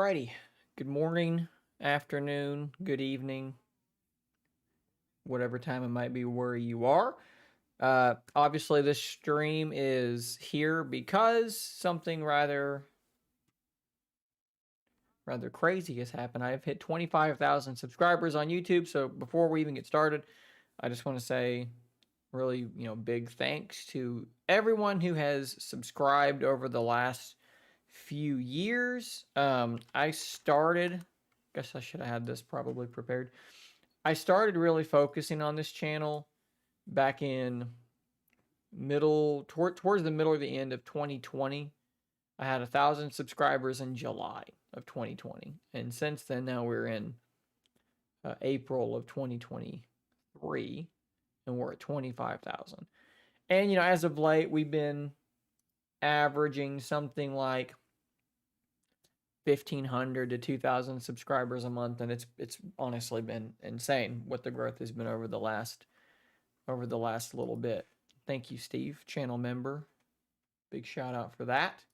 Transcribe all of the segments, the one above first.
Alrighty. Good morning, afternoon, good evening, whatever time it might be where you are. Obviously, this stream is here because something rather crazy has happened. I've hit 25,000 subscribers on YouTube. So before we even get started, I just want to say really, big thanks to everyone who has subscribed over the last few years. I started, guess I should have had this probably prepared. I started really focusing on this channel back in towards the middle or the end of 2020. I had 1,000 subscribers in July of 2020, and since then, now we're in April of 2023, and we're at 25,000. And as of late, we've been averaging something like 1,500 to 2,000 subscribers a month, and it's honestly been insane what the growth has been over the last little bit. Thank you, Steve, channel member. Big shout out for that.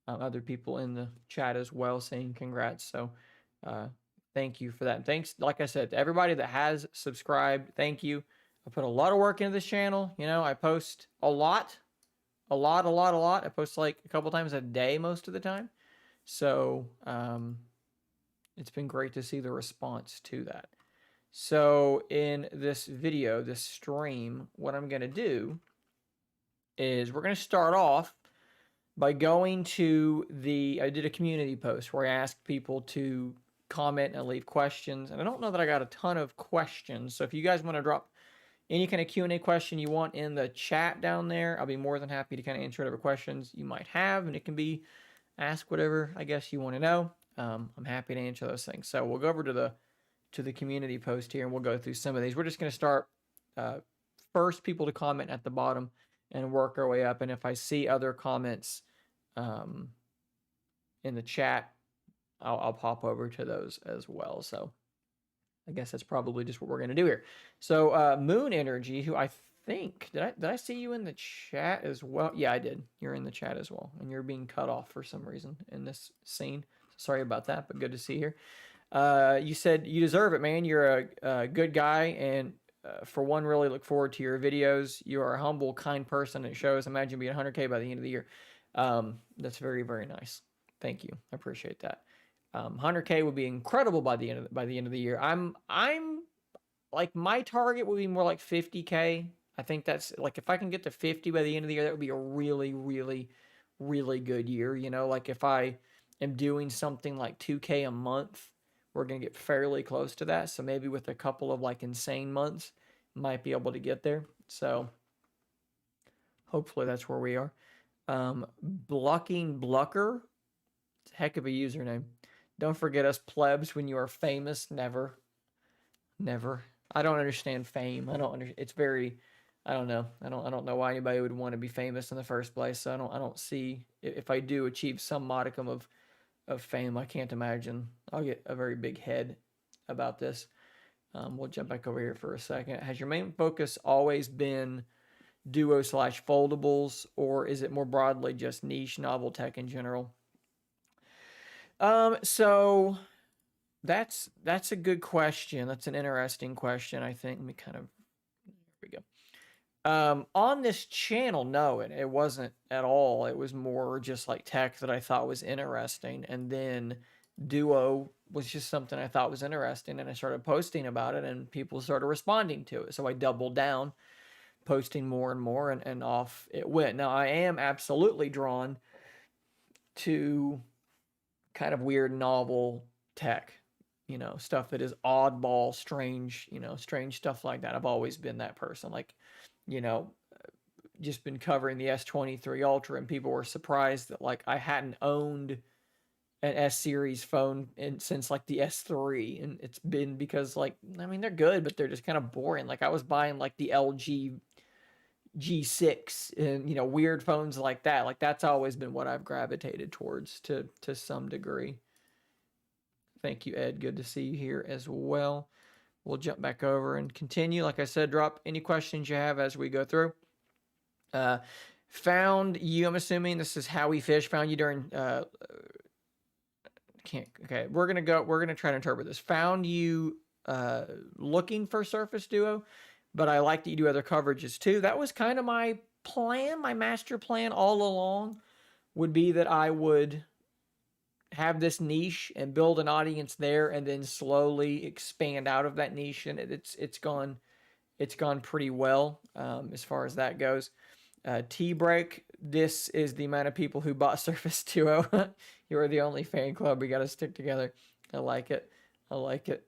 Other people in the chat as well saying congrats. So thank you for that. And thanks, like I said, to everybody that has subscribed. Thank you. I put a lot of work into this channel. I post a lot. I post like a couple times a day most of the time. So it's been great to see the response to that. So in this video, this stream, what I'm going to do is we're going to start off by going to I did a community post where I asked people to comment and leave questions. And I don't know that I got a ton of questions. So if you guys want to drop any kind of Q&A question you want in the chat down there, I'll be more than happy to kind of answer whatever questions you might have. And it can be ask whatever I guess you want to know. I'm happy to answer those things. So we'll go over to the community post here and we'll go through some of these. We're just going to start first people to comment at the bottom and work our way up. And if I see other comments in the chat, I'll pop over to those as well. So I guess that's probably just what we're going to do here. So Moon Energy, who I think, did I see you in the chat as well? Yeah, I did. You're in the chat as well. And you're being cut off for some reason in this scene. Sorry about that, but good to see you here. You said you deserve it, man. You're a good guy. And for one, really look forward to your videos. You are a humble, kind person. It shows. Imagine being 100K by the end of the year. That's very, very nice. Thank you. I appreciate that. 100K would be incredible by the end of the year. I'm like, my target would be more like 50K. I think that's like, if I can get to 50 by the end of the year, that would be a really, really, really good year. Like if I am doing something like 2K a month, we're going to get fairly close to that. So maybe with a couple of like insane months, might be able to get there. So hopefully that's where we are. Blocking Blucker, heck of a username. Don't forget us plebs when you are famous. Never. I don't understand fame. It's very, I don't know. I don't know why anybody would want to be famous in the first place. So I don't see, if I do achieve some modicum of fame, I can't imagine I'll get a very big head about this. We'll jump back over here for a second. Has your main focus always been duo/foldables, or is it more broadly just niche novel tech in general? So that's a good question. That's an interesting question, I think. Let me kind of, there we go. On this channel, no, it wasn't at all. It was more just like tech that I thought was interesting. And then Duo was just something I thought was interesting. And I started posting about it and people started responding to it. So I doubled down, posting more and more, and off it went. Now, I am absolutely drawn to kind of weird novel tech, stuff that is oddball, strange, strange stuff like that. I've always been that person. Like, just been covering the S23 Ultra and people were surprised that like I hadn't owned an S series phone since like the S3. And it's been because like, I mean, they're good, but they're just kind of boring. Like I was buying like the LG G6 and, weird phones like that. Like that's always been what I've gravitated towards to some degree. Thank you, Ed. Good to see you here as well. We'll jump back over and continue. Like I said, drop any questions you have as we go through. Found you, I'm assuming this is Howie Fish, found you during can't. Okay, we're gonna try to interpret this. Found you looking for Surface Duo, but I like that you do other coverages too. That was kind of my plan, my master plan all along, would be that I would have this niche and build an audience there, and then slowly expand out of that niche. And it's gone pretty well as far as that goes. T-Break, this is the amount of people who bought Surface Duo. You are the only fan club. We got to stick together. I like it. I like it.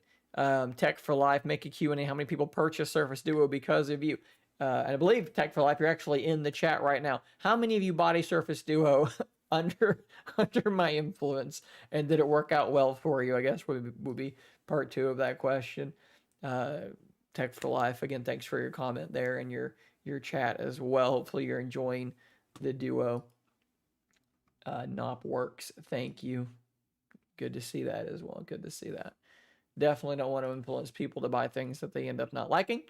Tech for Life, make a Q&A. How many people purchased Surface Duo because of you? And I believe Tech for Life, you're actually in the chat right now. How many of you bought a Surface Duo under my influence, and did it work out well for you? I guess would be part 2 of that question. Tech for Life, again, thanks for your comment there and your chat as well. Hopefully you're enjoying the Duo. Nop works, thank you. Good to see that as well. Good to see that. Definitely don't want to influence people to buy things that they end up not liking.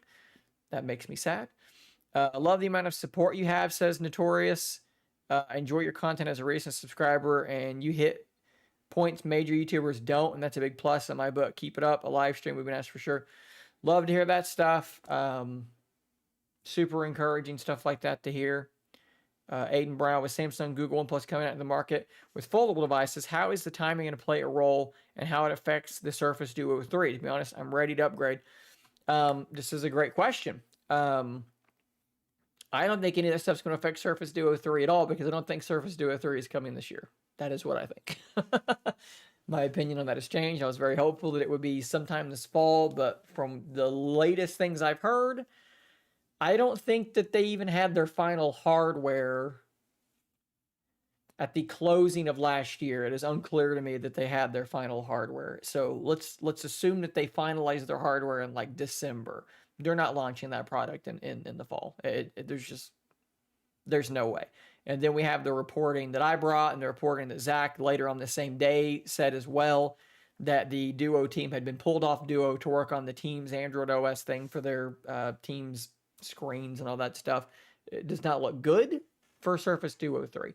That makes me sad. I love the amount of support you have, says Notorious. Enjoy your content as a recent subscriber, and you hit points major YouTubers don't, and that's a big plus in my book. Keep it up. A live stream would be nice for sure. Love to hear that stuff. Super encouraging stuff like that to hear. Aiden Brown, with Samsung, Google, OnePlus coming out in the market with foldable devices, how is the timing going to play a role, and how it affects the Surface Duo 3? To be honest, I'm ready to upgrade. This is a great question. I don't think any of that stuff's going to affect Surface Duo 3 at all, because I don't think Surface Duo 3 is coming this year. That is what I think. My opinion on that has changed. I was very hopeful that it would be sometime this fall, but from the latest things I've heard, I don't think that they even had their final hardware at the closing of last year. It is unclear to me that they had their final hardware. So let's assume that they finalized their hardware in like December. They're not launching that product in the fall. There's no way. And then we have the reporting that I brought, and the reporting that Zach later on the same day said as well, that the Duo team had been pulled off Duo to work on the team's Android OS thing for their team's screens and all that stuff. It does not look good for Surface Duo 3.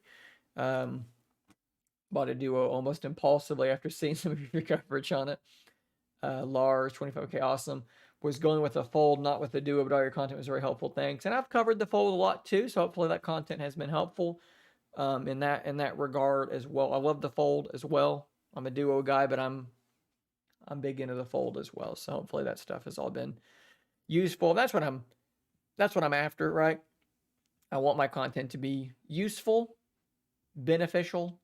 Bought a Duo almost impulsively after seeing some of your coverage on it. Lars, 25K, awesome. Was going with a Fold, not with the Duo, but all your content was very helpful. Thanks. And I've covered the Fold a lot too, so hopefully that content has been helpful in that regard as well. I love the Fold as well. I'm a Duo guy, but I'm big into the Fold as well. So hopefully that stuff has all been useful. That's what I'm after, right? I want my content to be useful, beneficial.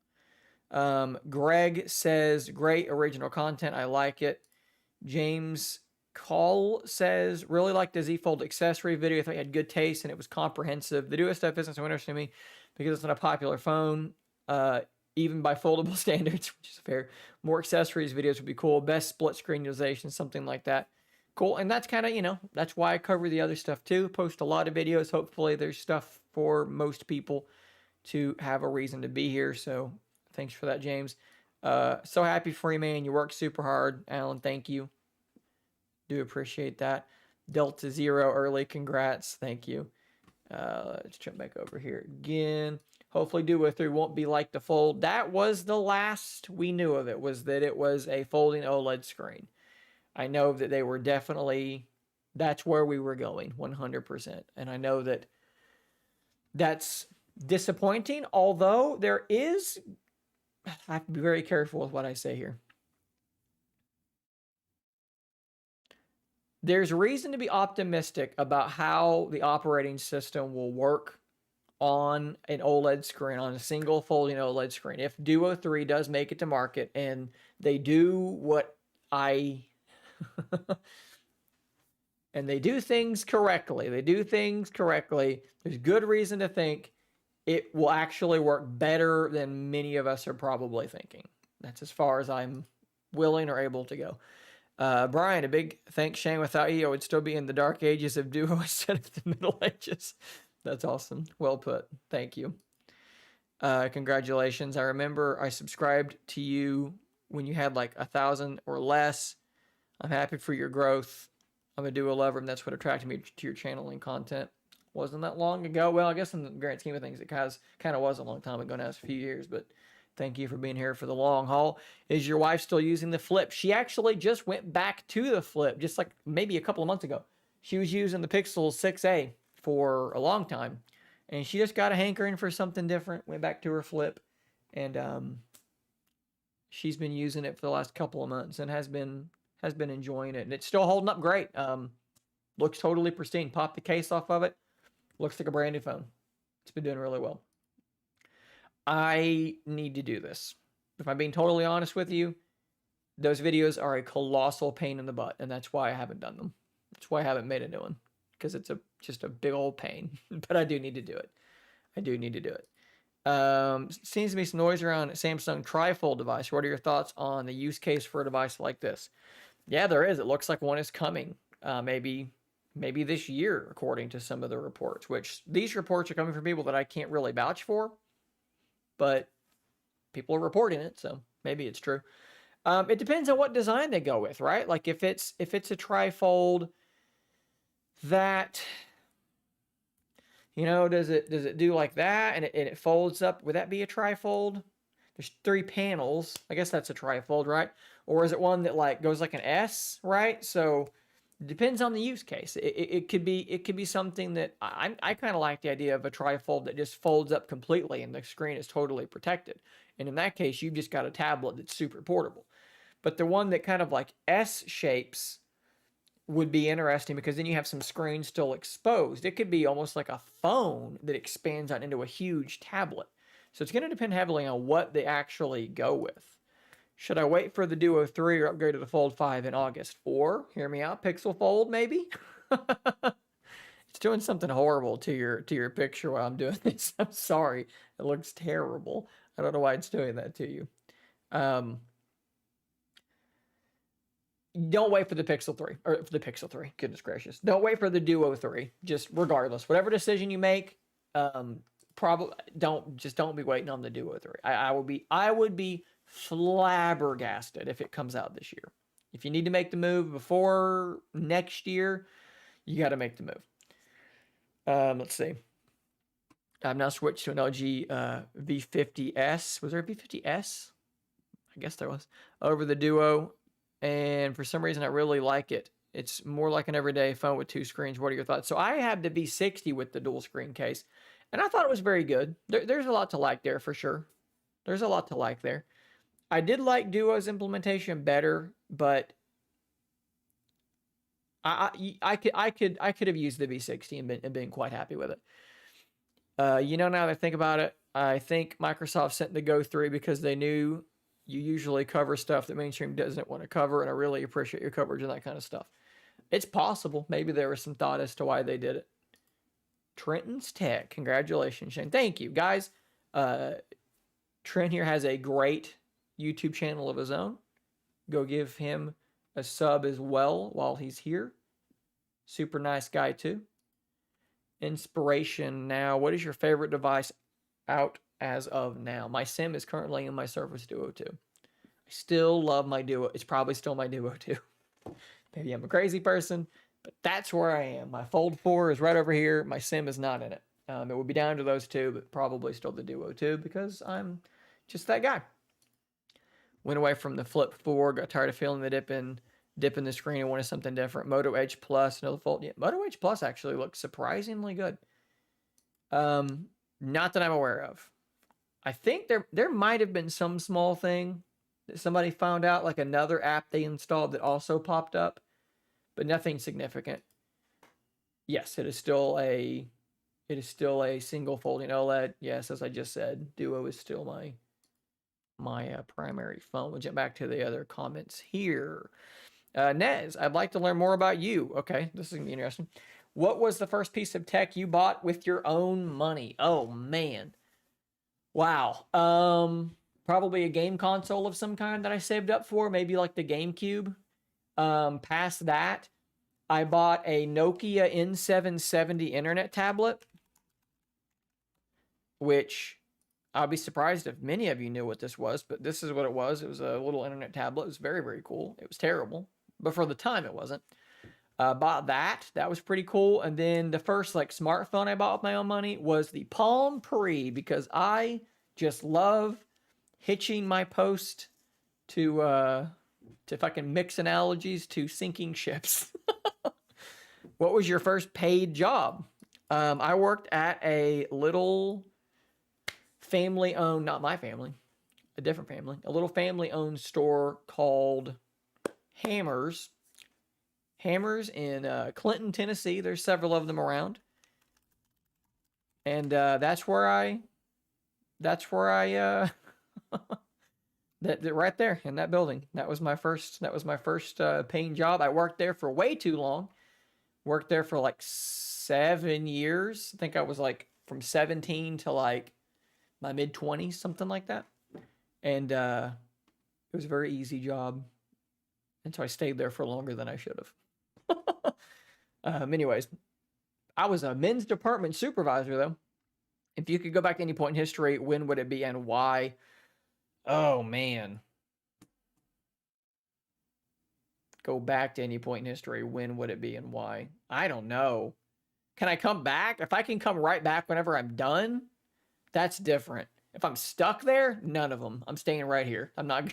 Greg says, great original content. I like it. James Call says, really liked the Z Fold accessory video. I thought you had good taste and it was comprehensive. The Duo stuff isn't so interesting to me because it's not a popular phone, even by foldable standards, which is fair. More accessories videos would be cool. Best split screen utilization, something like that. Cool. And that's kind of, that's why I cover the other stuff too. Post a lot of videos. Hopefully there's stuff for most people to have a reason to be here. So thanks for that, James. So happy for you, man. You work super hard. Alan, thank you. Do appreciate that. Delta Zero early, congrats. Thank you. Let's jump back over here again. Hopefully Duo 3 won't be like the Fold. That was the last we knew of it, was that it was a folding OLED screen. I know that they were definitely, that's where we were going, 100%. And I know that that's disappointing, although there is, I have to be very careful with what I say here. There's reason to be optimistic about how the operating system will work on an OLED screen, on a single folding OLED screen. If Duo 3 does make it to market and they do what and they do things correctly, there's good reason to think it will actually work better than many of us are probably thinking. That's as far as I'm willing or able to go. Brian, a big thanks, Shane. Without you, I would still be in the dark ages of Duo instead of the Middle Ages. That's awesome. Well put. Thank you. Congratulations. I remember I subscribed to you when you had like 1,000 or less. I'm happy for your growth. I'm a Duo lover, and that's what attracted me to your channel and content. Wasn't that long ago. Well, I guess in the grand scheme of things, it kind of was a long time ago now. It's a few years, but Thank you for being here for the long haul. Is your wife still using the Flip? She actually just went back to the Flip, just like maybe a couple of months ago. She was using the Pixel 6a for a long time, and she just got a hankering for something different, went back to her Flip, and she's been using it for the last couple of months and has been enjoying it, and it's still holding up great. Looks totally pristine. Pop the case off of it, looks like a brand new phone. It's been doing really well. I need to do this. If I'm being totally honest with you, those videos are a colossal pain in the butt, and that's why I haven't done them. That's why I haven't made a new one, because it's just a big old pain. But I do need to do it. I do need to do it. Seems to be some noise around Samsung trifold device. What are your thoughts on the use case for a device like this? Yeah, there is. It looks like one is coming. Maybe this year, according to some of the reports. Which these reports are coming from people that I can't really vouch for, but people are reporting it, so maybe it's true. It depends on what design they go with, right? Like if it's a trifold that, does it do like that and it folds up? Would that be a trifold? There's 3 panels. I guess that's a trifold, right? Or is it one that like goes like an S, right? So it depends on the use case. It could be something that I kind of like the idea of a trifold that just folds up completely and the screen is totally protected. And in that case, you've just got a tablet that's super portable. But the one that kind of like S shapes would be interesting because then you have some screen still exposed. It could be almost like a phone that expands out into a huge tablet. So it's going to depend heavily on what they actually go with. Should I wait for the Duo 3 or upgrade to the Fold 5 in August? Or, hear me out, Pixel Fold maybe? It's doing something horrible to your picture while I'm doing this. I'm sorry. It looks terrible. I don't know why it's doing that to you. Don't wait for the Pixel 3, or for the Pixel 3, goodness gracious. Don't wait for the Duo 3, just regardless. Whatever decision you make, probably don't be waiting on the Duo 3. I would be flabbergasted if it comes out this year. If you need to make the move before next year, you got to make the move. Let's see. I've now switched to an LG V50S. Was there a V50S? I guess there was. Over the Duo. And for some reason, I really like it. It's more like an everyday phone with 2 screens. What are your thoughts? So I had the V60 with the dual screen case, and I thought it was very good. There's a lot to like there for sure. There's a lot to like there. I did like Duo's implementation better, but I could have used the V60 and been quite happy with it. Now that I think about it, I think Microsoft sent the Go 3 because they knew you usually cover stuff that mainstream doesn't want to cover, and I really appreciate your coverage of that kind of stuff. It's possible. Maybe there was some thought as to why they did it. Trenton's Tech. Congratulations, Shane. Thank you, guys. Trent here has a great YouTube channel of his own. Go give him a sub as well while he's here. Super nice guy, too. Inspiration now. What is your favorite device out as of now? My Sim is currently in my Surface Duo 2. I still love my Duo. It's probably still my Duo 2. Maybe I'm a crazy person, but that's where I am. My Fold 4 is right over here. My Sim is not in it. It would be down to those 2, but probably still the Duo 2 because I'm just that guy. Went away from the Flip 4. Got tired of feeling the dip in the screen and wanted something different. Moto Edge Plus, another Fold. Yeah, Moto Edge Plus actually looks surprisingly good. Not that I'm aware of. I think there might have been some small thing that somebody found out, like another app they installed that also popped up, but nothing significant. Yes, it is still a single folding OLED. Yes, as I just said, Duo is still my primary phone. We'll jump back to the other comments here. Nez, I'd like to learn more about you. Okay, this is gonna be interesting. What was the first piece of tech you bought with your own money? Oh man. Wow. Probably a game console of some kind that I saved up for, maybe like the GameCube. Past that, I bought a Nokia N770 internet tablet, which I'll be surprised if many of you knew what this was, but this is what it was. It was a little internet tablet. It was very, very cool. It was terrible, but for the time it wasn't. Bought that. That was pretty cool. And then the first like smartphone I bought with my own money was the Palm Pre because I just love hitching my post to if I can mix analogies, to sinking ships. What was your first paid job? I worked at a little family owned, not my family, a different family, a little family owned store called Hammers. Hammers in Clinton, Tennessee. There's several of them around. And that's where I that right there in that building. That was my first paying job. I worked there for way too long. Worked there for like 7 years. I think I was like from 17 to like my mid 20s, something like that. And it was a very easy job. And so I stayed there for longer than I should have. Anyways, I was a men's department supervisor, though. If you could go back to any point in history, when would it be and why? Oh, man. Go back to any point in history, when would it be and why? I don't know. Can I come back? If I can come right back whenever I'm done, that's different. If I'm stuck there, none of them. I'm staying right here. I'm not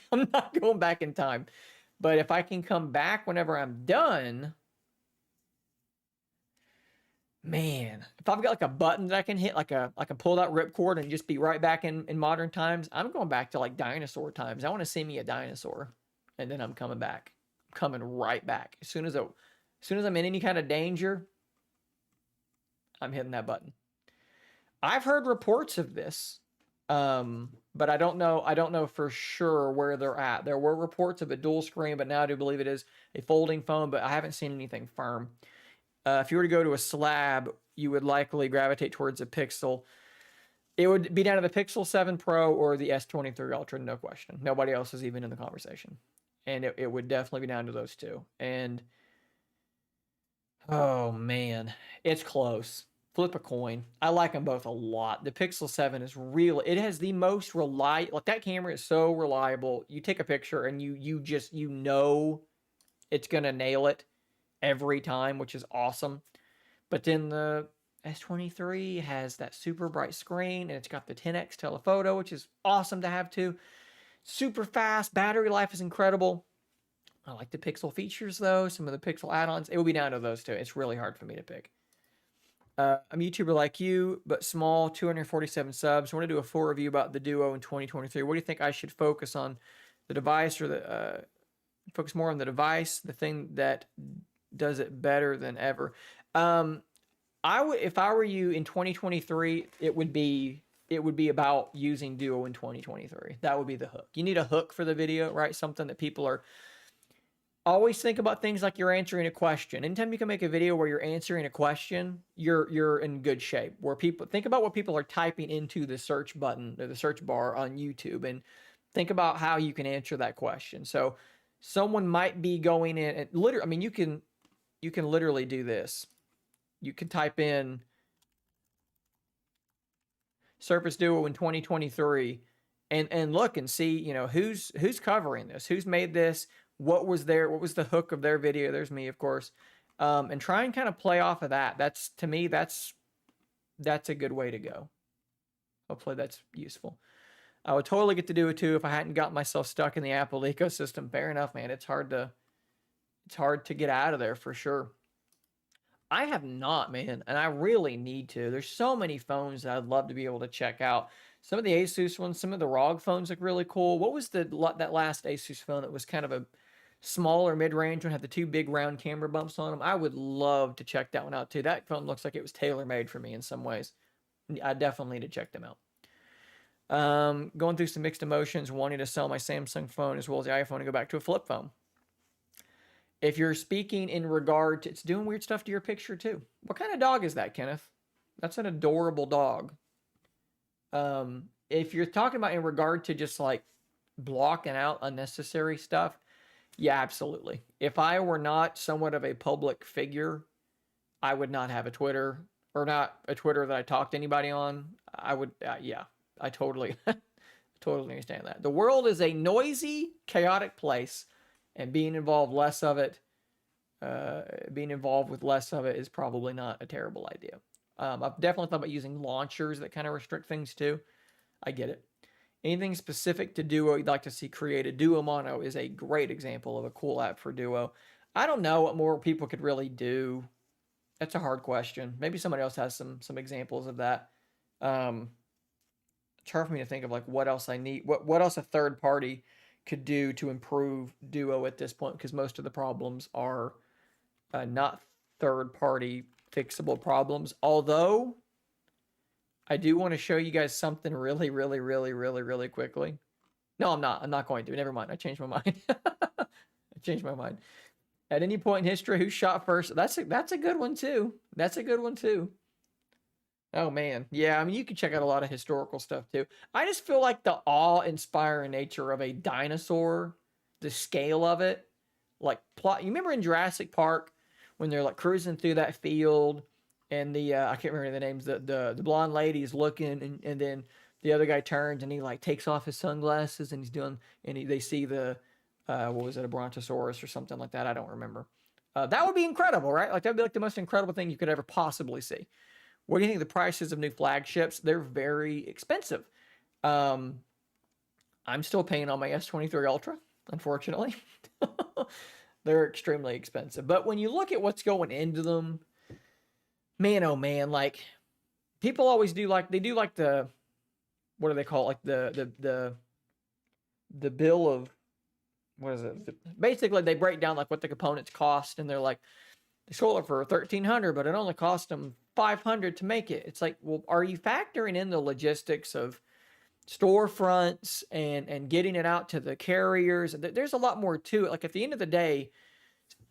going back in time. But if I can come back whenever I'm done, man, if I've got like a button that I can hit, like I can pull that ripcord and just be right back in modern times, I'm going back to like dinosaur times. I want to see me a dinosaur, and then I'm coming back. I'm coming right back. As soon as I'm in any kind of danger, I'm hitting that button. I've heard reports of this, but I don't know for sure where they're at. There were reports of a dual screen, but now I do believe it is a folding phone, but I haven't seen anything firm. If you were to go to a slab, you would likely gravitate towards a Pixel. It would be down to the Pixel 7 Pro or the S23 Ultra, no question. Nobody else is even in the conversation. And it would definitely be down to those two. And, oh man, it's close. Flip a coin. I like them both a lot. The Pixel 7 is real. It has the most reliable, like that camera is so reliable. You take a picture and you know it's going to nail it every time, which is awesome. But then the S23 has that super bright screen, and it's got the 10x telephoto, which is awesome to have too. Super fast, battery life is incredible. I like the Pixel features though, some of the Pixel add-ons. It will be down to those two. It's really hard for me to pick. I'm a YouTuber like you, but small, 247 subs. I want to do a full review about the Duo in 2023. What do you think I should focus on? The device, or focus more on the device, the thing that does it better than ever? I would, if I were you in 2023, it would be about using Duo in 2023. That would be the hook. You need a hook for the video, right? Something that people are always think about, things like you're answering a question. Anytime you can make a video where you're answering a question, you're in good shape. Where people think about what people are typing into the search button or the search bar on YouTube, and think about how you can answer that question. So someone might be going in and literally, I mean, you can literally do this. You can type in Surface Duo in 2023 and look and see, you know, who's covering this, who's made this, what was the hook of their video. There's me, of course. And try and kind of play off of that. That's, to me, that's a good way to go. Hopefully that's useful. I would totally get to do it too if I hadn't got myself stuck in the Apple ecosystem. Fair enough, man. It's hard to get out of there for sure. I have not, man, and I really need to. There's so many phones that I'd love to be able to check out. Some of the Asus ones, some of the ROG phones look really cool. What was that last Asus phone that was kind of a smaller mid-range one, had the two big round camera bumps on them? I would love to check that one out too. That phone looks like it was tailor-made for me in some ways. I definitely need to check them out. Going through some mixed emotions, wanting to sell my Samsung phone as well as the iPhone and go back to a flip phone. If you're speaking in regard to, it's doing weird stuff to your picture too. What kind of dog is that, Kenneth? That's an adorable dog. If you're talking about in regard to just like blocking out unnecessary stuff, yeah, absolutely. If I were not somewhat of a public figure, I would not have a Twitter, or not a Twitter that I talk to anybody on. I would, yeah, I totally, totally understand that. The world is a noisy, chaotic place. And being involved with less of it is probably not a terrible idea. I've definitely thought about using launchers that kind of restrict things too. I get it. Anything specific to Duo you'd like to see created? Duo Mono is a great example of a cool app for Duo. I don't know what more people could really do. That's a hard question. Maybe somebody else has some examples of that. It's hard for me to think of like what else I need, what else a third party could do to improve Duo at this point, because most of the problems are not third party fixable problems. Although I do want to show you guys something really quickly. No, I'm not. I'm not going to. Never mind. I changed my mind. I changed my mind. At any point in history, who shot first? That's a good one too. That's a good one too. Oh man, yeah. I mean, you can check out a lot of historical stuff too. I just feel like the awe-inspiring nature of a dinosaur, the scale of it, like plot. You remember in Jurassic Park when they're like cruising through that field, and the I can't remember the names. The blonde lady is looking, and then the other guy turns and he like takes off his sunglasses and he's doing, and they see the what was it, a brontosaurus or something like that? I don't remember. That would be incredible, right? Like that'd be like the most incredible thing you could ever possibly see. What do you think of the prices of new flagships? They're very expensive. I'm still paying on my S23 Ultra, unfortunately. They're extremely expensive. But when you look at what's going into them, man, oh man, like people always do like, they do like the, what do they call it? Like the bill of, what is it? Basically, they break down like what the components cost, and they're like, they sold it for $1,300, but it only cost them $500 to make it. It's like, well, are you factoring in the logistics of storefronts and getting it out to the carriers? There's a lot more to it. Like at the end of the day,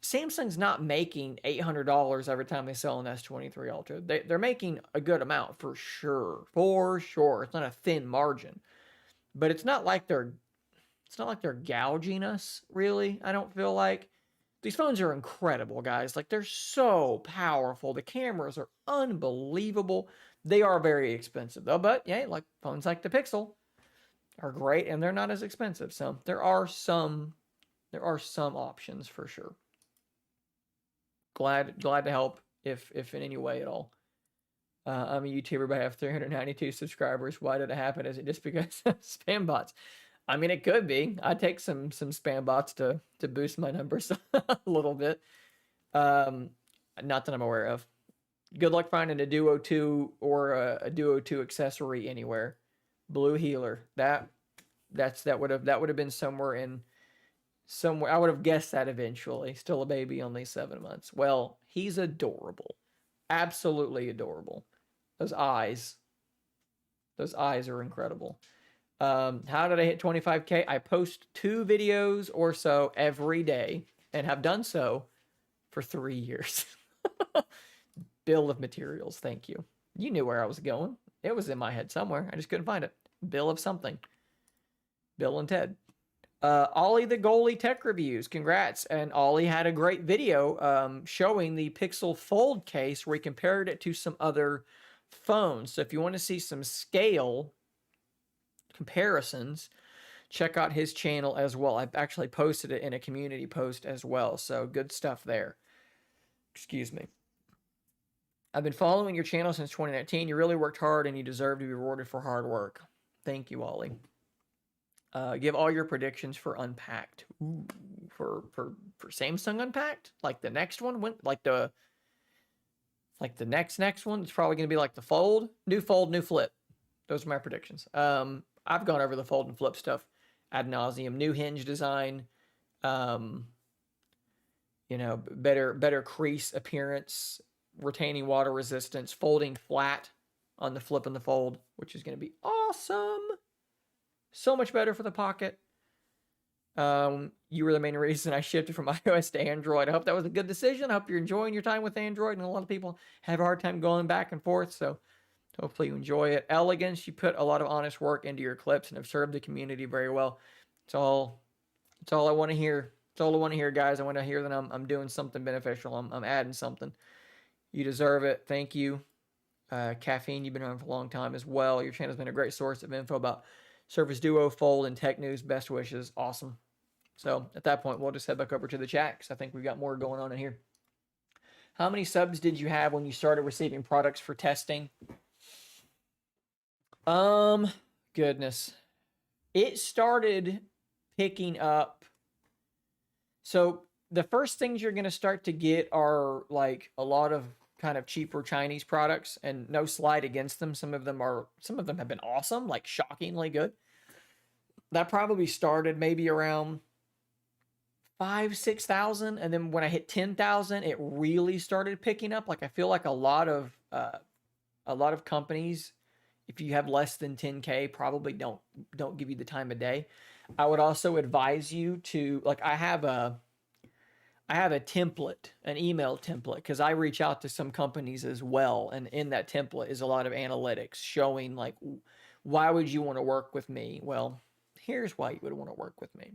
Samsung's not making $800 every time they sell an S23 Ultra. They're making a good amount for sure. For sure. It's not a thin margin. But it's not like they're gouging us, really. I don't feel like. These phones are incredible, guys. Like, they're so powerful. The cameras are unbelievable. They are very expensive, though. But, yeah, like phones like the Pixel are great, and they're not as expensive. So, there are some options for sure. Glad to help if in any way at all. I'm a YouTuber, but I have 392 subscribers. Why did it happen? Is it just because of spam bots? I mean, it could be. I'd take some spam bots to boost my numbers a little bit. Not that I'm aware of. Good luck finding a Duo 2 or a Duo 2 accessory anywhere. Blue Healer. That would have been somewhere. I would have guessed that eventually. Still a baby, only 7 months. Well, he's adorable. Absolutely adorable. Those eyes are incredible. How did I hit 25K? I post 2 videos or so every day and have done so for 3 years. Bill of materials. Thank you. You knew where I was going. It was in my head somewhere. I just couldn't find it. Bill of something. Bill and Ted. Ollie the Goalie Tech Reviews. Congrats. And Ollie had a great video showing the Pixel Fold case where he compared it to some other phones. So if you want to see some scale comparisons, check out his channel as well. I've actually posted it in a community post as well, so good stuff there. Excuse me. I've been following your channel since 2019. You really worked hard and you deserve to be rewarded for hard work. Thank you, Ollie. Give all your predictions for Unpacked. Ooh, for Samsung Unpacked, like the next one, like the next one. It's probably going to be like the Fold, new Flip. Those are my predictions. I've gone over the fold and flip stuff ad nauseum. New hinge design, better crease appearance, retaining water resistance, folding flat on the flip and the fold, which is going to be awesome. So much better for the pocket. You were the main reason I shifted from iOS to Android. I hope that was a good decision. I hope you're enjoying your time with Android, and a lot of people have a hard time going back and forth, so hopefully you enjoy it. Elegance, you put a lot of honest work into your clips and have served the community very well. It's all I want to hear. It's all I want to hear, guys. I want to hear that I'm doing something beneficial. I'm adding something. You deserve it. Thank you. Caffeine, you've been around for a long time as well. Your channel's been a great source of info about Surface Duo, Fold, and tech news. Best wishes. Awesome. So at that point, we'll just head back over to the chat because I think we've got more going on in here. How many subs did you have when you started receiving products for testing? Goodness. it started picking up. So the first things you're going to start to get are like a lot of kind of cheaper Chinese products, and no slight against them. Some of them have been awesome, like shockingly good. That probably started maybe around 6,000, and then when I hit 10,000, it really started picking up. Like I feel like a lot of companies, if you have less than 10K, probably don't give you the time of day. I would also advise you to, like, I have a template, an email template, because I reach out to some companies as well, and in that template is a lot of analytics showing like why would you want to work with me? Well, here's why you would want to work with me.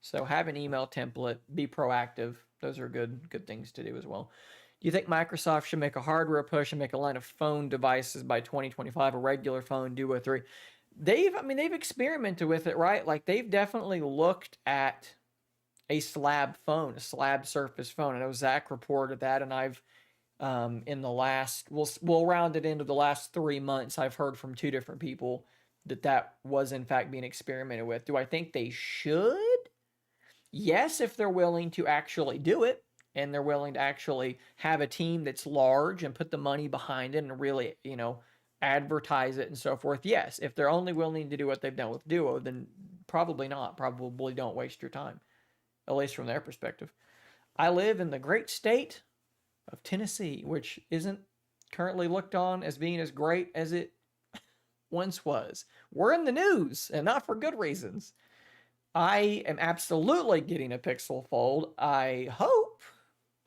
So have an email template, be proactive. Those are good things to do as well. Do you think Microsoft should make a hardware push and make a line of phone devices by 2025, a regular phone, Duo 3? They've experimented with it, right? Like they've definitely looked at a slab phone, a slab surface phone. I know Zach reported that, and I've in the last we'll round it into the last 3 months, I've heard from two different people that was in fact being experimented with. Do I think they should? Yes, if they're willing to actually do it and they're willing to actually have a team that's large and put the money behind it and really, advertise it and so forth. Yes, if they're only willing to do what they've done with Duo, then probably not. Probably don't waste your time, at least from their perspective. I live in the great state of Tennessee, which isn't currently looked on as being as great as it once was. We're in the news, and not for good reasons. I am absolutely getting a Pixel Fold. I hope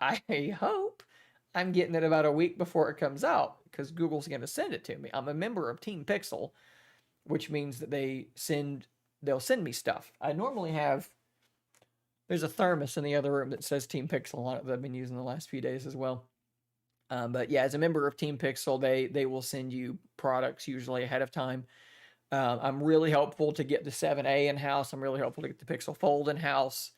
I'm getting it about a week before it comes out because Google's going to send it to me. I'm a member of Team Pixel, which means that they'll send me stuff. I normally have, there's a thermos in the other room that says Team Pixel on it that I've been using the last few days as well. But yeah, as a member of Team Pixel, they will send you products usually ahead of time. I'm really hopeful to get the 7A in house. I'm really hopeful to get the Pixel Fold in house.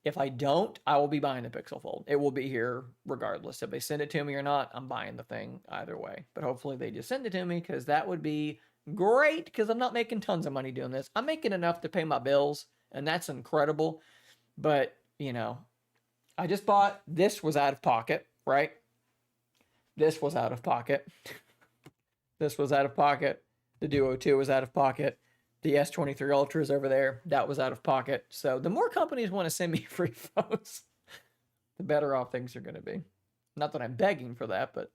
If I don't, I will be buying the Pixel Fold. It will be here regardless. If they send it to me or not, I'm buying the thing either way. But hopefully they just send it to me because that would be great because I'm not making tons of money doing this. I'm making enough to pay my bills, and that's incredible. But, I just bought, this was out of pocket, right? This was out of pocket. This was out of pocket. The Duo 2 was out of pocket. The S23 Ultra is over there. That was out of pocket. So the more companies want to send me free phones, the better off things are going to be. Not that I'm begging for that, but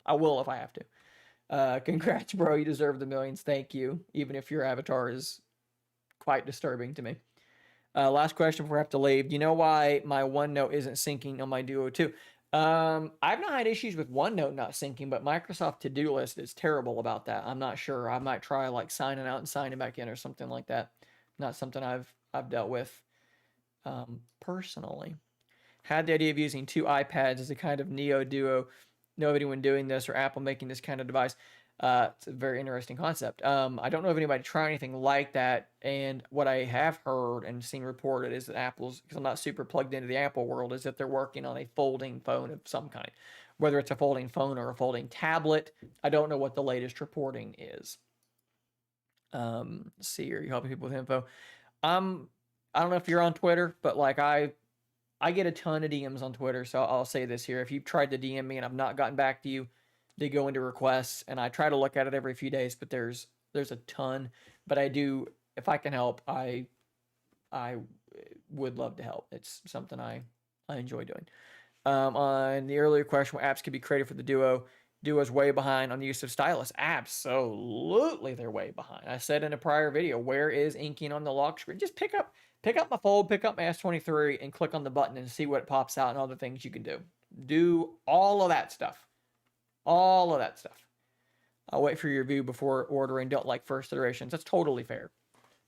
I will if I have to. Congrats, bro. You deserve the millions. Thank you. Even if your avatar is quite disturbing to me. Last question before I have to leave. Do you know why my OneNote isn't syncing on my Duo 2? I've not had issues with OneNote not syncing, but Microsoft To-Do List is terrible about that. I'm not sure. I might try like signing out and signing back in or something like that. Not something I've dealt with personally. Had the idea of using two iPads as a kind of Neo Duo. Know of anyone doing this or Apple making this kind of device? It's a very interesting concept. I don't know if anybody tried anything like that. And what I have heard and seen reported is that Apple's, because I'm not super plugged into the Apple world, is that they're working on a folding phone of some kind. Whether it's a folding phone or a folding tablet, I don't know what the latest reporting is. Let's see here. You helping people with info. I don't know if you're on Twitter, but like I get a ton of DMs on Twitter, so I'll say this here. If you've tried to DM me and I've not gotten back to you, they go into requests, and I try to look at it every few days, but there's a ton. But I do, if I can help, I would love to help. It's something I enjoy doing. On the earlier question, what apps could be created for the Duo? Duo's way behind on the use of stylus. Absolutely, they're way behind. I said in a prior video, where is inking on the lock screen? Just pick up my Fold, pick up my S23, and click on the button and see what pops out and all the things you can do. Do all of that stuff. All of that stuff. I'll wait for your review before ordering. Don't like first iterations. That's totally fair.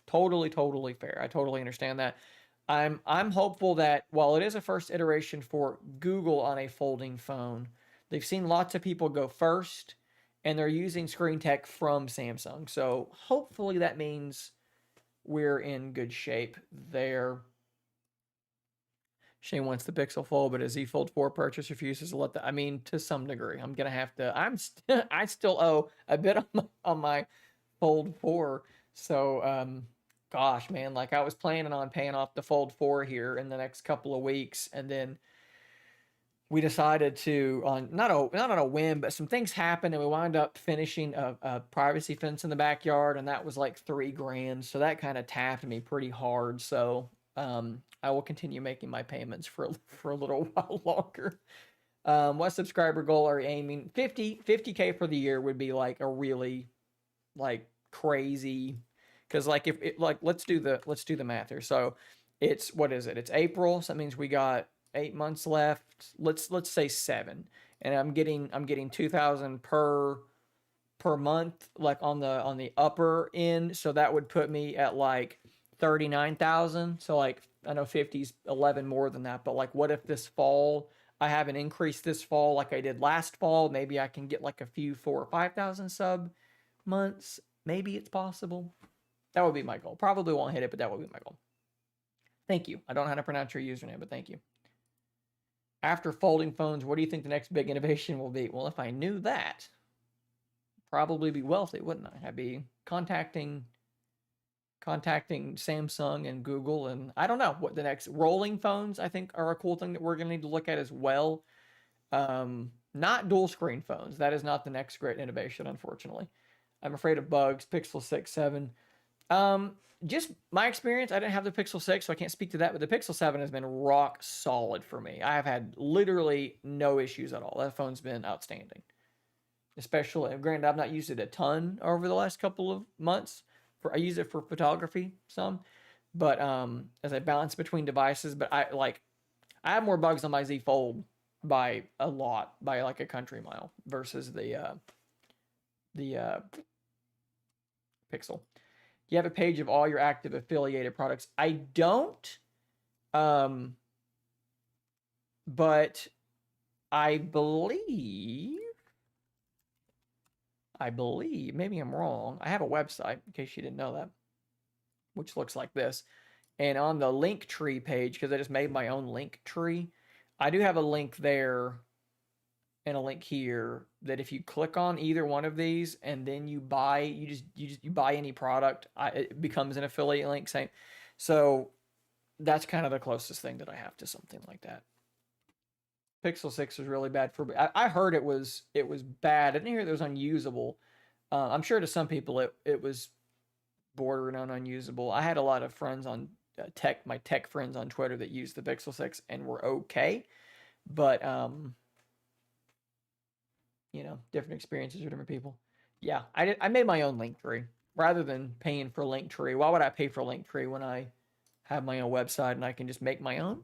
Totally fair. I totally understand that. I'm hopeful that while it is a first iteration for Google on a folding phone, they've seen lots of people go first, and they're using screen tech from Samsung. So hopefully that means we're in good shape there. Shane wants the Pixel Fold, but a Z Fold 4 purchase refuses to let that. To some degree, I'm gonna have to. I still owe a bit on my Fold 4 So, gosh, man, like I was planning on paying off the Fold 4 here in the next couple of weeks, and then we decided to on not on a whim, but some things happened, and we wound up finishing a privacy fence in the backyard, and that was like 3 grand. So that kind of tapped me pretty hard. So I will continue making my payments for a little while longer. What subscriber goal are you aiming? 50K for the year would be like a really like crazy, because like if it, like let's do the math here. So it's, what is it? It's April, so that means we got 8 months left. Let's say 7, and I'm getting 2,000 per month, like on the upper end. So that would put me at like 39,000. So like I know 50's 11 more than that, but like what if this fall I have an increase this fall like I did last fall? Maybe I can get like a few 4 or 5,000 sub months. Maybe it's possible. That would be my goal. Probably won't hit it, but that would be my goal. Thank you. I don't know how to pronounce your username, but thank you. After folding phones, what do you think the next big innovation will be? Well, if I knew that, probably be wealthy, wouldn't I? I'd be contacting Samsung and Google, and I don't know what the next rolling phones I think are a cool thing that we're going to need to look at as well. Not dual screen phones. That is not the next great innovation, unfortunately. I'm afraid of bugs. Pixel 6, 7. Just my experience, I didn't have the Pixel 6, so I can't speak to that, but the Pixel 7 has been rock solid for me. I have had literally no issues at all. That phone's been outstanding. Especially, granted, I've not used it a ton over the last couple of months. I use it for photography some, but as I balance between devices, but I have more bugs on my Z Fold by a lot, by like a country mile, versus the Pixel. You have a page of all your active affiliated products. I don't, but I believe, maybe I'm wrong. I have a website, in case you didn't know that, which looks like this. And on the Linktree page, because I just made my own Linktree, I do have a link there and a link here that if you click on either one of these and then you buy, you buy any product, it becomes an affiliate link. Same. So that's kind of the closest thing that I have to something like that. Pixel 6 was really bad for. I heard it was bad. I didn't hear it was unusable. I'm sure to some people it was bordering on unusable. I had a lot of friends on my tech friends on Twitter that used the Pixel 6 and were okay, but different experiences for different people. Yeah, I made my own Linktree rather than paying for Linktree. Why would I pay for Linktree when I have my own website and I can just make my own?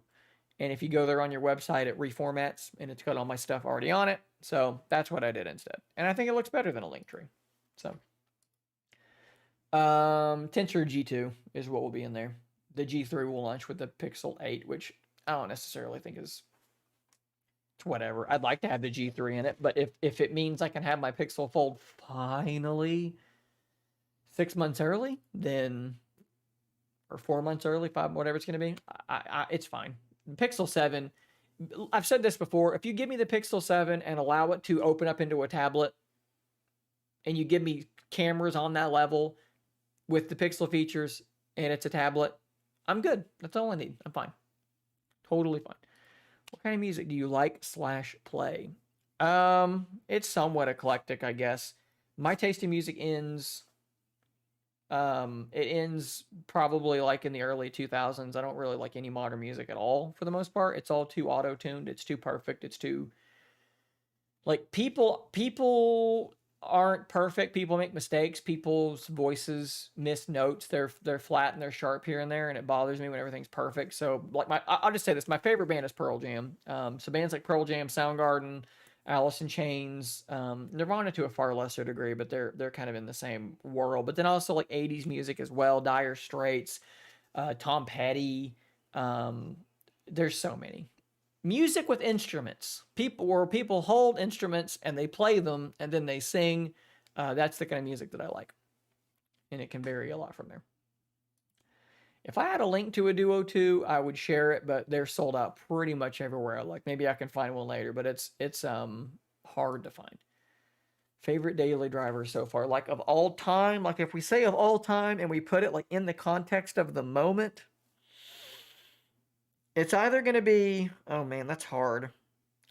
And if you go there on your website, it reformats and it's got all my stuff already on it. So that's what I did instead. And I think it looks better than a Linktree. So Tensor G2 is what will be in there. The G3 will launch with the Pixel 8, which I don't necessarily think is, it's whatever. I'd like to have the G3 in it, but if it means I can have my Pixel Fold finally 6 months early, then, or 4 months early, 5, whatever it's going to be, it's fine. Pixel 7, I've said this before, if you give me the Pixel 7 and allow it to open up into a tablet, and you give me cameras on that level with the Pixel features and it's a tablet, I'm good. That's all I need. I'm fine. Totally fine. What kind of music do you like / play? It's somewhat eclectic, I guess. My taste in music ends it ends probably like in the early 2000s. I don't really like any modern music at all for the most part. It's all too auto-tuned. It's too perfect. It's too, like, people aren't perfect. People make mistakes. People's voices miss notes. They're flat and they're sharp here and there, and it bothers me when everything's perfect. So like I'll just say this: my favorite band is Pearl Jam. So bands like Pearl Jam, Soundgarden, Alice in Chains, Nirvana to a far lesser degree, but they're kind of in the same world. But then also like 80s music as well, Dire Straits, Tom Petty. There's so many. Music with instruments, people hold instruments and they play them and then they sing. That's the kind of music that I like, and it can vary a lot from there. If I had a link to a Duo 2, I would share it, but they're sold out pretty much everywhere. Like maybe I can find one later, but it's hard to find. Favorite daily driver so far, like of all time. Like if we say of all time and we put it like in the context of the moment, it's either going to be, oh man, that's hard.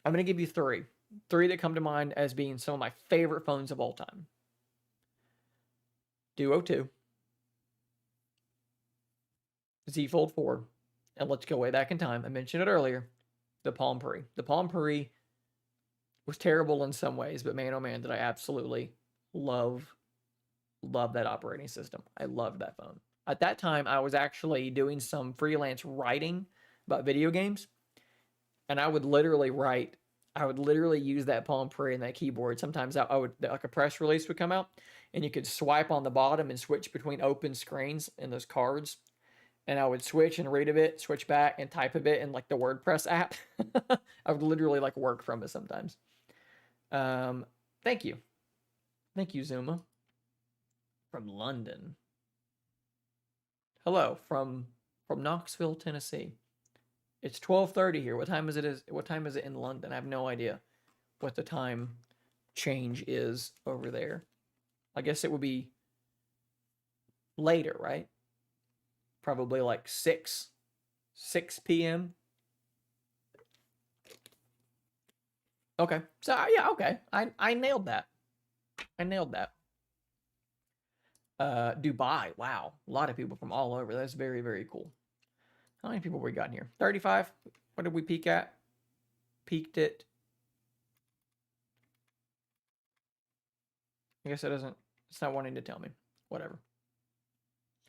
I'm going to give you three that come to mind as being some of my favorite phones of all time. Duo 2, Z Fold 4, and let's go way back in time. I mentioned it earlier, the Palm Pre. The Palm Pre was terrible in some ways, but man, oh man, did I absolutely love that operating system. I loved that phone. At that time, I was actually doing some freelance writing about video games, and I would literally use that Palm Pre and that keyboard. Sometimes I would, like a press release would come out, and you could swipe on the bottom and switch between open screens in those cards. And I would switch and read a bit, switch back and type a bit in like the WordPress app. I would literally like work from it sometimes. Thank you. Thank you, Zuma. From London. Hello, from Knoxville, Tennessee. It's 12:30 here. What time is it in London? I have no idea what the time change is over there. I guess it would be later, right? Probably like 6 p.m. Okay. So yeah, okay. I nailed that. Dubai. Wow. A lot of people from all over. That's very, very cool. How many people we got in here? 35. What did we peak at? Peaked it. I guess it's not wanting to tell me. Whatever.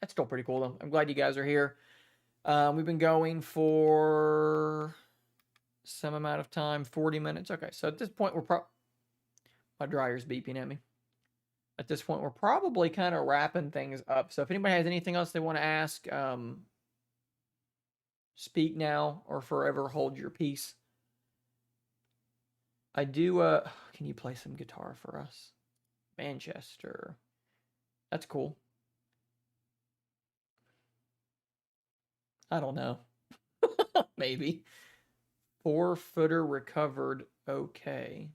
That's still pretty cool though. I'm glad you guys are here. We've been going for some amount of time, 40 minutes. Okay, so at this point, my dryer's beeping at me. At this point, we're probably kind of wrapping things up. So if anybody has anything else they want to ask, speak now or forever hold your peace. I do, can you play some guitar for us? Manchester. That's cool. I don't know. Maybe. 4-footer recovered. Okay.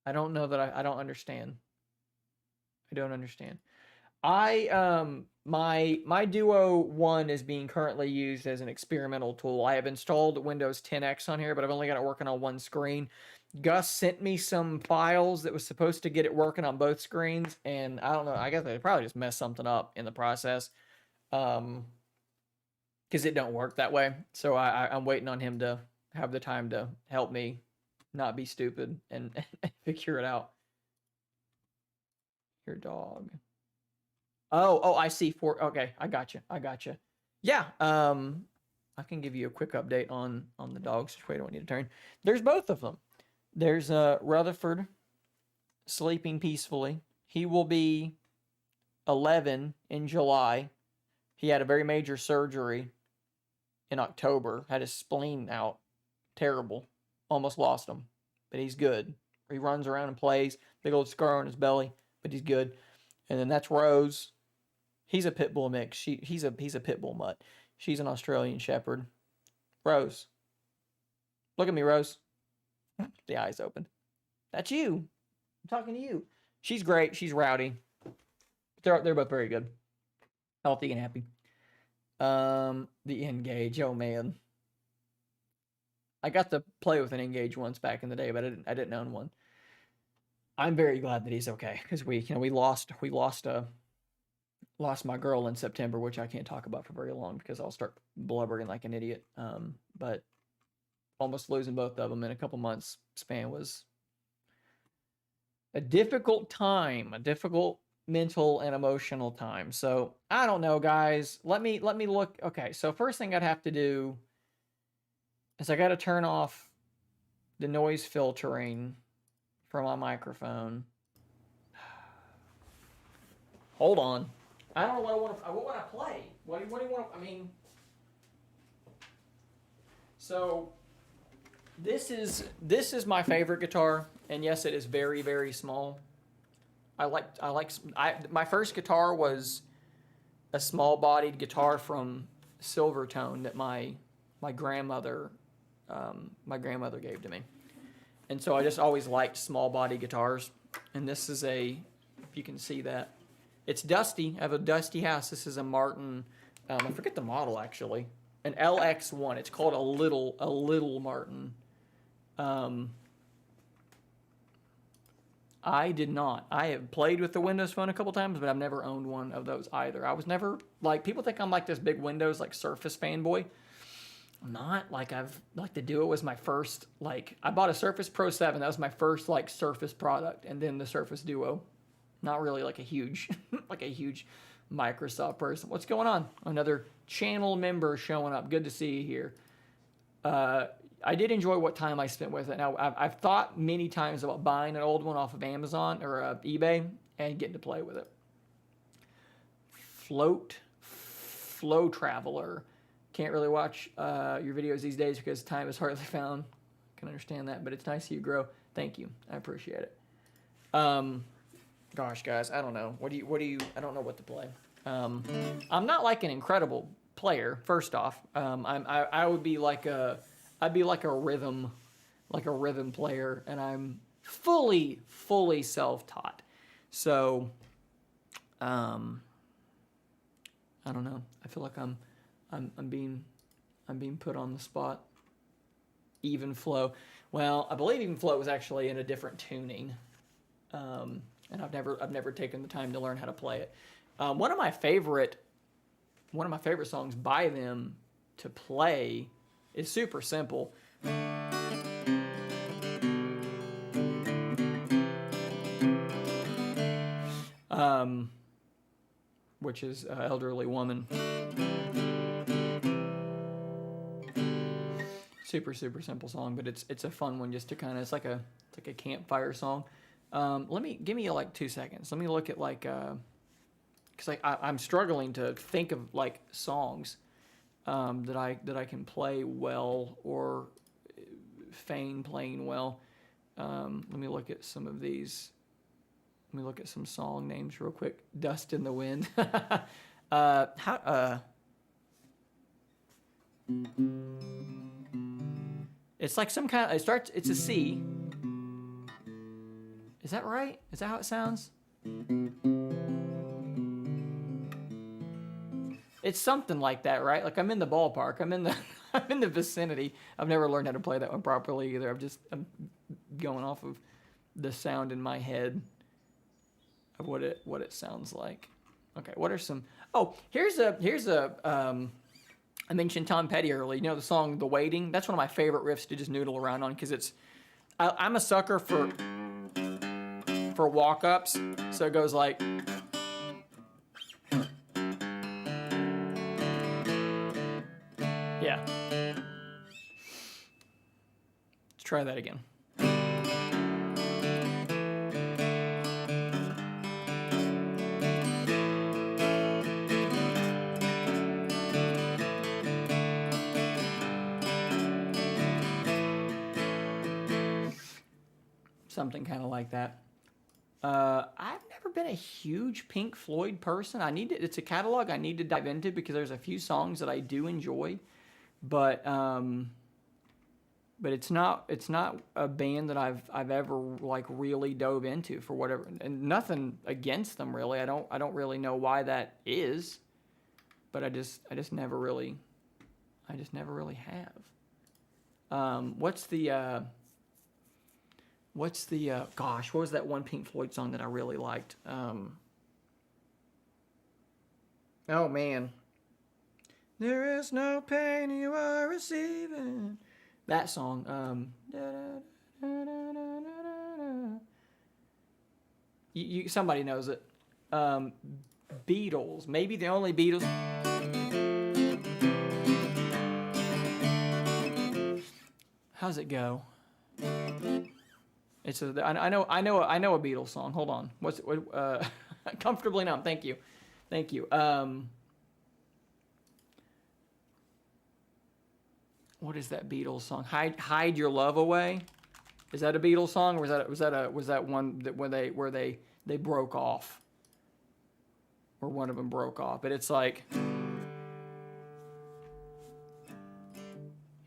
I don't know that I don't understand. I don't understand. My Duo 1 is being currently used as an experimental tool. I have installed Windows 10X on here, but I've only got it working on one screen. Gus sent me some files that was supposed to get it working on both screens, and I don't know. I guess they probably just messed something up in the process. Because it don't work that way. So I'm waiting on him to have the time to help me not be stupid and figure it out. Your dog. Oh, I see. Okay, I got you. Yeah, I can give you a quick update on the dogs. Wait, I don't need to turn. There's both of them. There's Rutherford sleeping peacefully. He will be 11 in July. He had a very major surgery in October. Had his spleen out. Terrible. Almost lost him. But he's good. He runs around and plays. Big old scar on his belly. But he's good. And then that's Rose. He's a pit bull mix. He's a pit bull mutt. She's an Australian Shepherd. Rose. Look at me, Rose. The eyes open. That's you. I'm talking to you. She's great. She's rowdy. They're both very good. Healthy and happy. The N-Gage. Oh man. I got to play with an N-Gage once back in the day, but I didn't own one. I'm very glad that he's okay because we lost my girl in September, which I can't talk about for very long because I'll start blubbering like an idiot. But almost losing both of them in a couple months span was a difficult time, a difficult mental and emotional time. So I don't know, guys. Let me look. Okay, so first thing I'd have to do is I got to turn off the noise filtering for my microphone. Hold on. I don't know what I want to. What would I play? What do you want? I mean, so this is my favorite guitar, and yes, it is very, very small. My first guitar was a small-bodied guitar from Silvertone that my grandmother gave to me, and so I just always liked small-body guitars. And this is if you can see that, it's dusty. I have a dusty house. This is a Martin. I forget the model actually. An LX1. It's called a little Martin. I did not. I have played with the Windows Phone a couple times, but I've never owned one of those either. I was never like, people think I'm like this big Windows like Surface fanboy. I'm not. Like, the Duo was my first, like, I bought a Surface Pro 7. That was my first like Surface product, and then the Surface Duo. Not really like a huge like a huge Microsoft person. What's going on? Another channel member showing up. Good to see you here. I did enjoy what time I spent with it. Now, I've thought many times about buying an old one off of Amazon or eBay and getting to play with it. Flow Traveler. Can't really watch your videos these days because time is hardly found. Can understand that, but it's nice to see you grow. Thank you. I appreciate it. Gosh, guys, I don't know. What do you? I don't know what to play. I'm not like an incredible player. First off, I'd be like a rhythm player, and I'm fully self-taught. So, I don't know. I feel like I'm being put on the spot. Even Flow. Well, I believe Even Flow was actually in a different tuning, and I've never taken the time to learn how to play it. One of my favorite songs by them to play is super simple. Which is Elderly Woman. Super simple song, but it's a fun one just to kind of, it's like a campfire song. Give me like 2 seconds. Let me look at like, because I'm struggling to think of like songs that I can play well or feign playing well. Let me look at some of these. Let me look at some song names real quick. Dust in the Wind. It's like some kind of, it's a C. Is that right? Is that how it sounds? It's something like that, right? Like I'm in the ballpark. I'm in the vicinity. I've never learned how to play that one properly either. I'm going off of the sound in my head of what it sounds like. Okay, what are some? Oh, here's a. I mentioned Tom Petty earlier. You know the song "The Waiting"? That's one of my favorite riffs to just noodle around on because it's. I'm a sucker for walk-ups, so it goes like. Yeah. Let's try that again. Something kind of like that. I've never been a huge Pink Floyd person. It's a catalog I need to dive into because there's a few songs that I do enjoy, but it's not a band that I've ever like really dove into for whatever, and nothing against them really. I don't really know why that is, but I just never really have. Gosh, what was that one Pink Floyd song that I really liked? Oh man. There is no pain you are receiving. That song. Somebody knows it. Beatles. Maybe the only Beatles. How's it go? I know a Beatles song. Hold on. Comfortably Numb. Thank you. What is that Beatles song? Hide Your Love Away. Is that a Beatles song, or was that one that where they broke off, or one of them broke off? But it's like.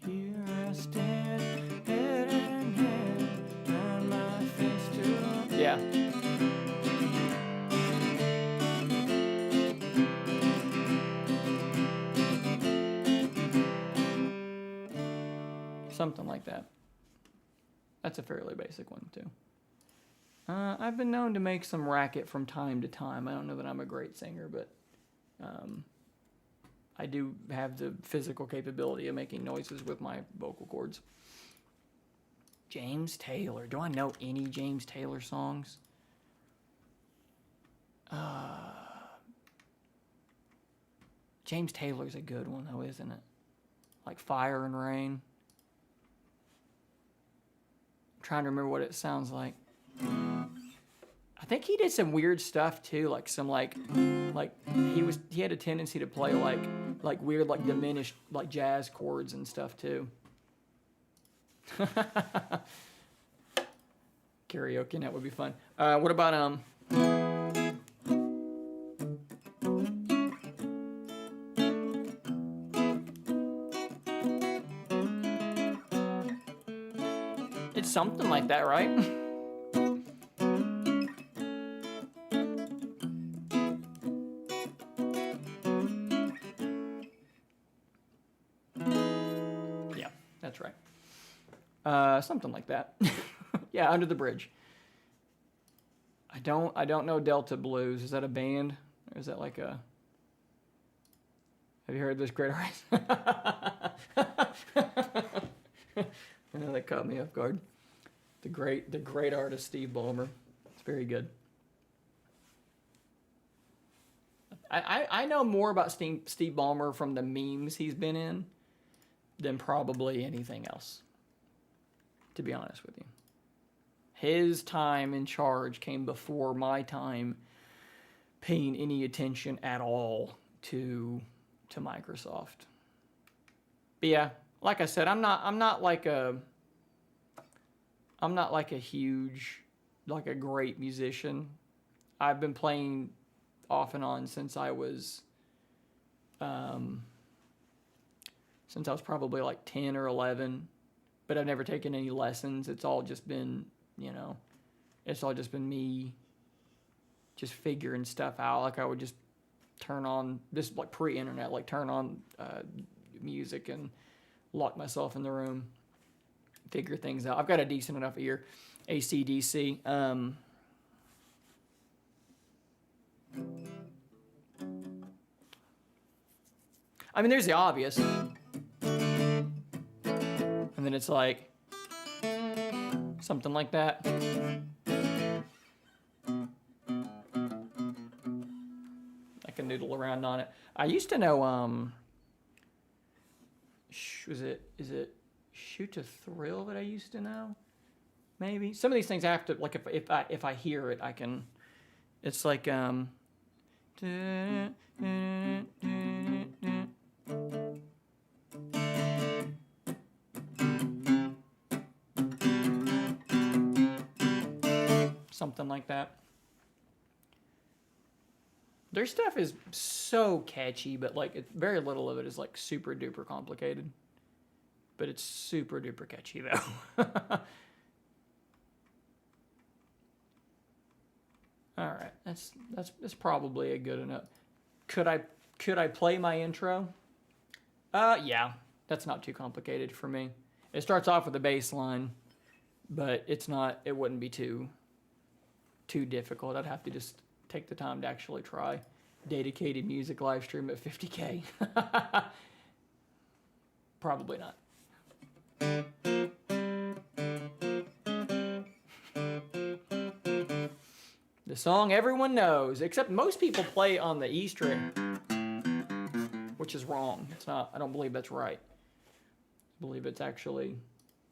Here I stand, head in hand, turn my face to. Yeah. Something like that. That's a fairly basic one, too. I've been known to make some racket from time to time. I don't know that I'm a great singer, but I do have the physical capability of making noises with my vocal cords. James Taylor. Do I know any James Taylor songs? James Taylor's a good one, though, isn't it? Like Fire and Rain. I'm trying to remember what it sounds like. I think he did some weird stuff too, like some like he had a tendency to play like weird like diminished like jazz chords and stuff too. Karaoke, that would be fun. What about it's something like that, right? Yeah, that's right. Something like that. Yeah, Under the Bridge. I don't know Delta Blues. Is that a band? Or is that like a... Have you heard this great artist? I know that caught me off guard. The great artist Steve Ballmer. It's very good. I know more about Steve Ballmer from the memes he's been in than probably anything else, to be honest with you. His time in charge came before my time paying any attention at all to Microsoft. But yeah, like I said, I'm not like a huge, like a great musician. I've been playing off and on since I was probably like 10 or 11, but I've never taken any lessons. It's all just been, me just figuring stuff out. Like I would just turn on this, like pre-internet, like turn on music and lock myself in the room, figure things out. I've got a decent enough ear. AC/DC. I mean, there's the obvious. And then it's like something like that. I can noodle around on it. I used to know, is it Shoot to Thrill that I used to know? Maybe. Some of these things I have to, like, if I hear it, I can, it's like, something like that. Their stuff is so catchy, but like very little of it is like super duper complicated. But it's super duper catchy though. All right, that's probably a good enough. Could I play my intro? Yeah, that's not too complicated for me. It starts off with a bass line, but it's not. It wouldn't be too difficult. I'd have to just take the time to actually try. Dedicated music live stream at 50K. Probably not. The song everyone knows, except most people play on the E string, which is wrong. It's not. I don't believe that's right. I believe it's actually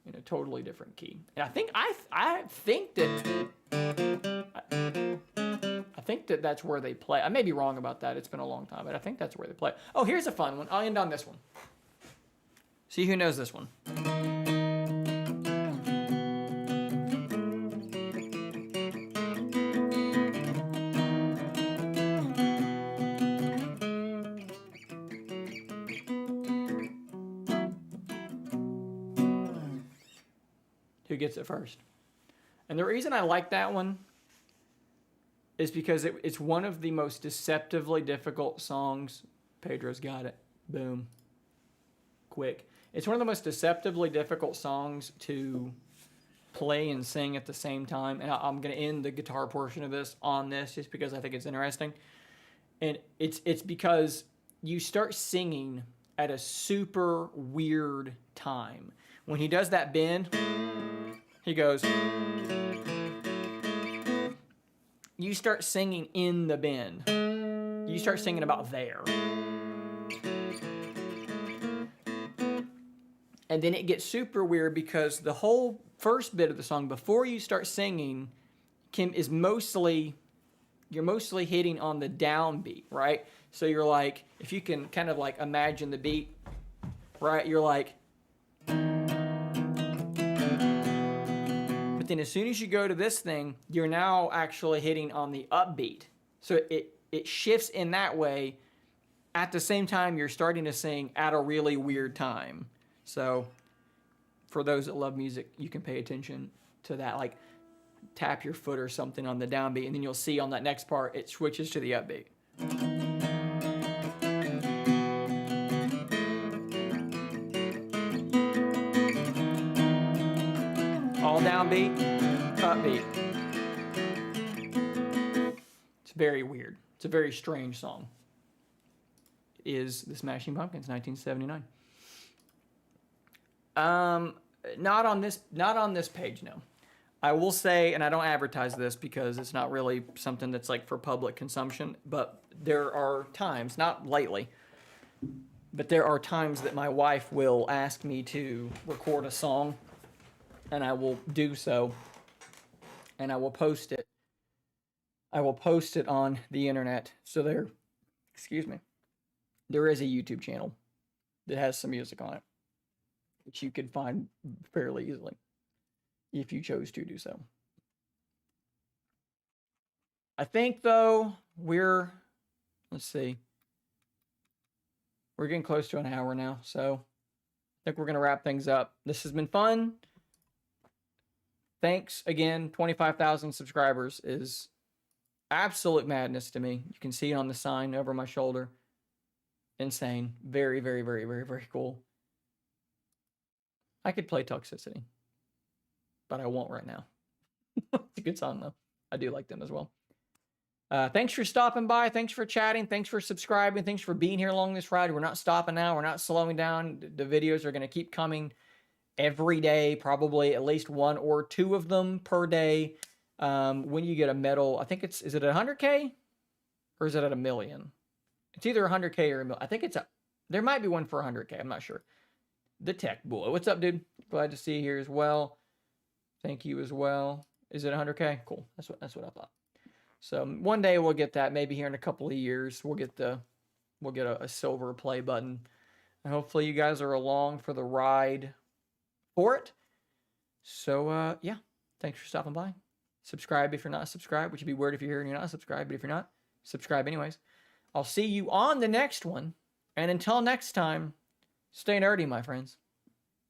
in a totally different key. And I think that that's where they play. I may be wrong about that. It's been a long time, but I think that's where they play. Oh, here's a fun one. I'll end on this one. See who knows this one. Who gets it first? And the reason I like that one is because it's one of the most deceptively difficult songs. Pedro's got it. Boom. Quick. It's one of the most deceptively difficult songs to play and sing at the same time. And I'm going to end the guitar portion of this on this just because I think it's interesting. And it's because you start singing at a super weird time. When he does that bend, he goes... You start singing in the bend. You start singing about there. And then it gets super weird because the whole first bit of the song, before you start singing, you're mostly hitting on the downbeat, right? So you're like, if you can kind of like imagine the beat, right? You're like... But then as soon as you go to this thing, you're now actually hitting on the upbeat. So it shifts in that way. At the same time, you're starting to sing at a really weird time. So for those that love music, you can pay attention to that. Like tap your foot or something on the downbeat, and then you'll see on that next part, it switches to the upbeat. All downbeat, upbeat. It's very weird. It's a very strange song. It is the Smashing Pumpkins, 1979. Not on this page, no. I will say, and I don't advertise this because it's not really something that's like for public consumption, but there are times, not lately, but there are times that my wife will ask me to record a song, and I will do so, and I will post it. I will post it on the internet. So there is a YouTube channel that has some music on it, which you could find fairly easily if you chose to do so. I think, though, let's see. We're getting close to an hour now, so I think we're going to wrap things up. This has been fun. Thanks again. 25,000 subscribers is absolute madness to me. You can see it on the sign over my shoulder. Insane. Very, very, very, very, very cool. I could play Toxicity, but I won't right now. It's a good song, though. I do like them as well. Thanks for stopping by. Thanks for chatting. Thanks for subscribing. Thanks for being here along this ride. We're not stopping now. We're not slowing down. The videos are going to keep coming every day, probably at least one or two of them per day. When you get a medal, I think is it 100K or is it at 1 million? It's either 100K or 1 million. I think there might be one for 100K. I'm not sure. The Tech Boy. What's up, dude? Glad to see you here as well. Thank you as well. Is it 100K? Cool. That's what I thought. So one day we'll get that. Maybe here in a couple of years we'll get a silver play button. And hopefully you guys are along for the ride for it. So yeah, thanks for stopping by. Subscribe if you're not subscribed, which would be weird if you're here and you're not subscribed, but if you're not, subscribe anyways. I'll see you on the next one. And until next time, stay nerdy, my friends.